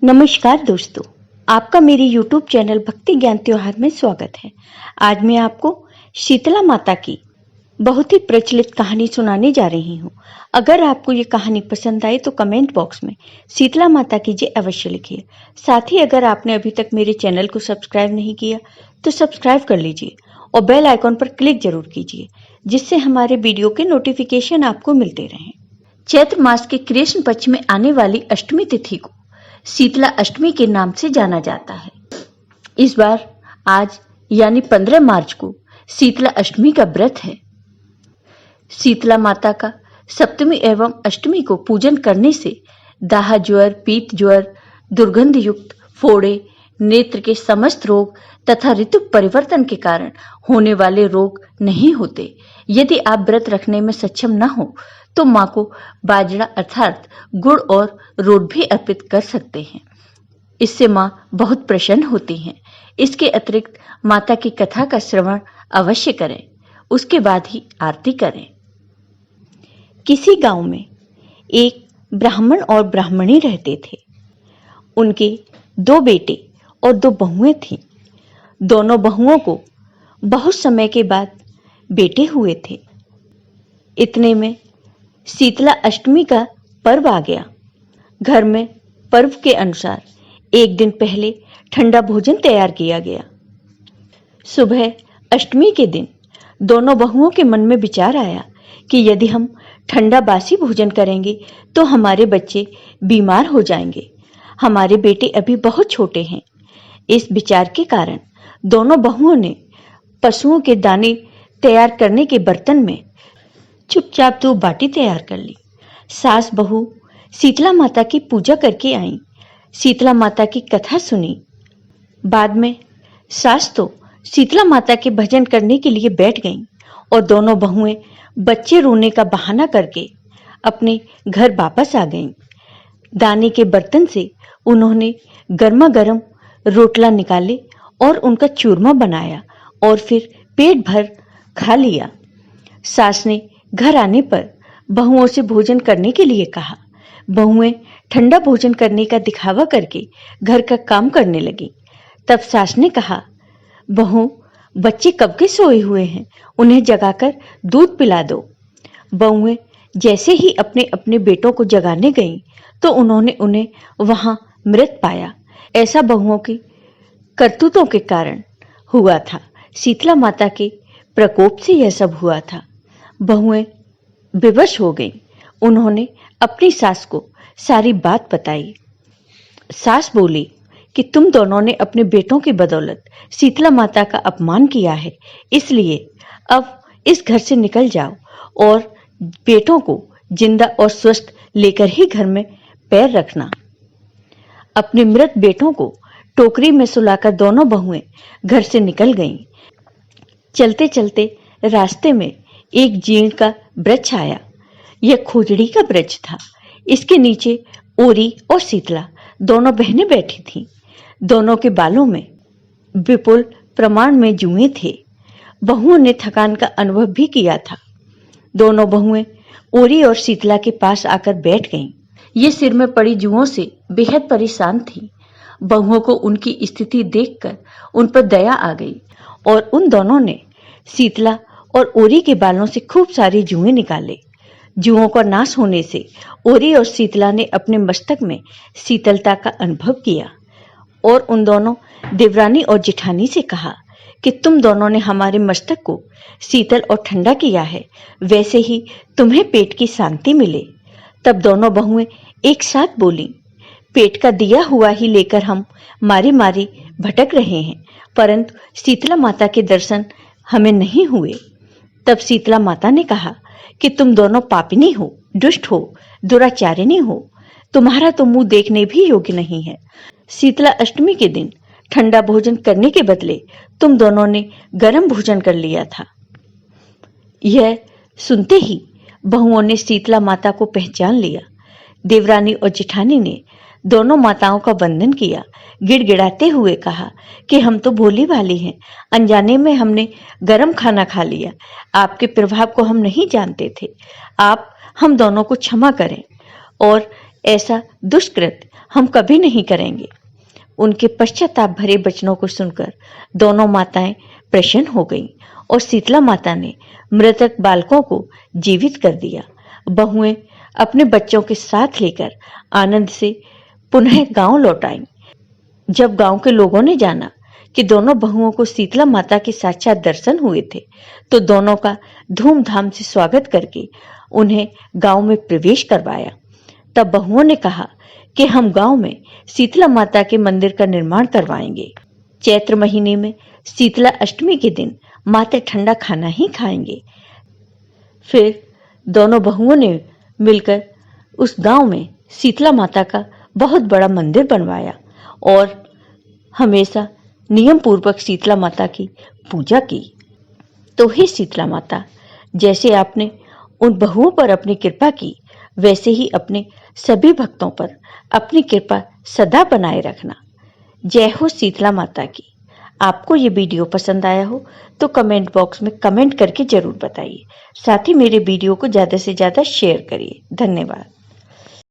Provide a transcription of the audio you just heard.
नमस्कार दोस्तों, आपका मेरे YouTube चैनल भक्ति ज्ञान त्योहार में स्वागत है। आज मैं आपको शीतला माता की बहुत ही प्रचलित कहानी सुनाने जा रही हूँ। अगर आपको ये कहानी पसंद आई तो कमेंट बॉक्स में शीतला माता की जय अवश्य लिखिए। साथ ही अगर आपने अभी तक मेरे चैनल को सब्सक्राइब नहीं किया तो सब्सक्राइब कर लीजिए और बेल आइकॉन पर क्लिक जरूर कीजिए, जिससे हमारे वीडियो के नोटिफिकेशन आपको मिलते रहें। चैत्र मास के कृष्ण पक्ष में आने वाली अष्टमी तिथि को शीतला अष्टमी के नाम से जाना जाता है। इस बार आज यानी 15 मार्च को शीतला अष्टमी का व्रत है। शीतला माता का सप्तमी एवं अष्टमी को पूजन करने से दाह ज्वर, पीत ज्वर, दुर्गंध युक्त फोड़े, नेत्र के समस्त रोग तथा ऋतु परिवर्तन के कारण होने वाले रोग नहीं होते। यदि आप व्रत रखने में सक्षम न हो तो माँ को बाजरा अर्थात गुड़ और रोट भी अर्पित कर सकते हैं। इससे माँ बहुत प्रसन्न होती हैं। इसके अतिरिक्त माता की कथा का श्रवण अवश्य करें, उसके बाद ही आरती करें। किसी गांव में एक ब्राह्मण और ब्राह्मणी रहते थे। उनके 2 बेटे और 2 बहुएं थीं। दोनों बहुओं को बहुत समय के बाद बेटे हुए थे। इतने में शीतला अष्टमी का पर्व आ गया। घर में पर्व के अनुसार एक दिन पहले ठंडा भोजन तैयार किया गया। सुबह अष्टमी के दिन दोनों बहुओं के मन में विचार आया कि यदि हम ठंडा बासी भोजन करेंगे तो हमारे बच्चे बीमार हो जाएंगे। हमारे बेटे अभी बहुत छोटे हैं। इस विचार के कारण दोनों बहुओं ने पशुओं के दाने तैयार करने के बर्तन में चुपचाप 2 बाटी तैयार कर ली। सास बहू शीतला माता की पूजा करके आईं। शीतला माता की कथा सुनी। बाद में सास तो शीतला माता के भजन करने के लिए बैठ गईं और दोनों बहुएं बच्चे रोने का बहाना करके अपने घर वापस आ गईं। दाने के बर्तन से उन्होंने गर्मा गर्म रोटला निकाले और उनका चूरमा बनाया और फिर पेट भर खा लिया। सास ने घर आने पर बहुओं से भोजन करने के लिए कहा। बहुएं ठंडा भोजन करने का दिखावा करके घर का काम करने लगी। तब सास ने कहा, बहू, बच्चे कब के सोए हुए हैं, उन्हें जगाकर दूध पिला दो। बहुएं जैसे ही अपने अपने बेटों को जगाने गईं तो उन्होंने उन्हें वहां मृत पाया। ऐसा बहुओं की करतूतों के कारण हुआ था। शीतला माता के प्रकोप से यह सब हुआ था। बहुएं विवश हो गईं। उन्होंने अपनी सास को सारी बात बताई। सास बोली कि तुम दोनों ने अपने बेटों की बदौलत शीतला माता का अपमान किया है, इसलिए अब इस घर से निकल जाओ और बेटों को जिंदा और स्वस्थ लेकर ही घर में पैर रखना। अपने मृत बेटों को टोकरी में सुलाकर दोनों बहुएं घर से निकल गईं। चलते चलते रास्ते में एक जीर्ण का वृक्ष आया। यह खोजड़ी का वृक्ष था। इसके नीचे ओरी और शीतला दोनों बहनें बैठी थीं। दोनों के बालों में विपुल प्रमाण में जुएं थे। बहुओं ने थकान का अनुभव भी किया था। दोनों बहुएं ओरी और शीतला के पास आकर बैठ गईं। ये सिर में पड़ी जुओं से बेहद परेशान थीं। बहुओं को उनकी स्थिति देखकर उन पर दया आ गई और उन दोनों ने शीतला और ओरी के बालों से खूब सारे जुएं निकाले। जुओं का नाश होने से ओरी और शीतला ने अपने मस्तक में शीतलता का अनुभव किया और उन दोनों देवरानी और जेठानी से कहा कि तुम दोनों ने हमारे मस्तक को शीतल और ठंडा किया है, वैसे ही तुम्हें पेट की शांति मिले। तब दोनों बहुएं एक साथ बोली, पेट का दिया हुआ ही लेकर हम मारी मारी भटक रहे हैं, परंतु शीतला माता के दर्शन हमें नहीं हुए। तब शीतला माता ने कहा कि तुम दोनों पापिनी हो, दुष्ट हो, दुराचारिणी हो। तुम्हारा तो मुंह देखने भी योग्य नहीं है। शीतला अष्टमी के दिन ठंडा भोजन करने के बदले तुम दोनों ने गर्म भोजन कर लिया था। यह सुनते ही बहुओं ने शीतला माता को पहचान लिया। देवरानी और जेठानी ने दोनों माताओं का वंदन किया। गिड़गिड़ाते हुए कहा कि हम तो भोली भाली हैं, अनजाने में हमने गरम खाना खा लिया। आपके प्रभाव को हम नहीं जानते थे। आप हम दोनों को क्षमा करें और ऐसा दुष्कृत हम कभी नहीं करेंगे। उनके पश्चाताप भरे वचनों को सुनकर दोनों माताएं प्रसन्न हो गईं और शीतला माता ने मृतक बालकों को जीवित कर दिया। बहुएं अपने बच्चों के साथ लेकर आनंद से पुनः गांव लौट आईं। जब गांव के लोगों ने जाना कि दोनों बहुओं को शीतला माता के साक्षात दर्शन हुए थे, तो दोनों का धूमधाम से स्वागत करके उन्हें गांव में प्रवेश करवाया। तब बहुओं ने कहा कि हम गांव में शीतला माता के मंदिर का निर्माण करवाएंगे। चैत्र महीने में शीतला अष्टमी के दिन माता ठंडा खाना ही खाएंगे। फिर दोनों बहुओं ने मिलकर उस गांव में शीतला माता का बहुत बड़ा मंदिर बनवाया और हमेशा नियम पूर्वक शीतला माता की पूजा की। तो हे शीतला माता, जैसे आपने उन बहुओं पर अपनी कृपा की, वैसे ही अपने सभी भक्तों पर अपनी कृपा सदा बनाए रखना। जय हो शीतला माता की। आपको ये वीडियो पसंद आया हो तो कमेंट बॉक्स में कमेंट करके जरूर बताइए। साथ ही मेरे वीडियो को ज़्यादा से ज़्यादा शेयर करिए। धन्यवाद।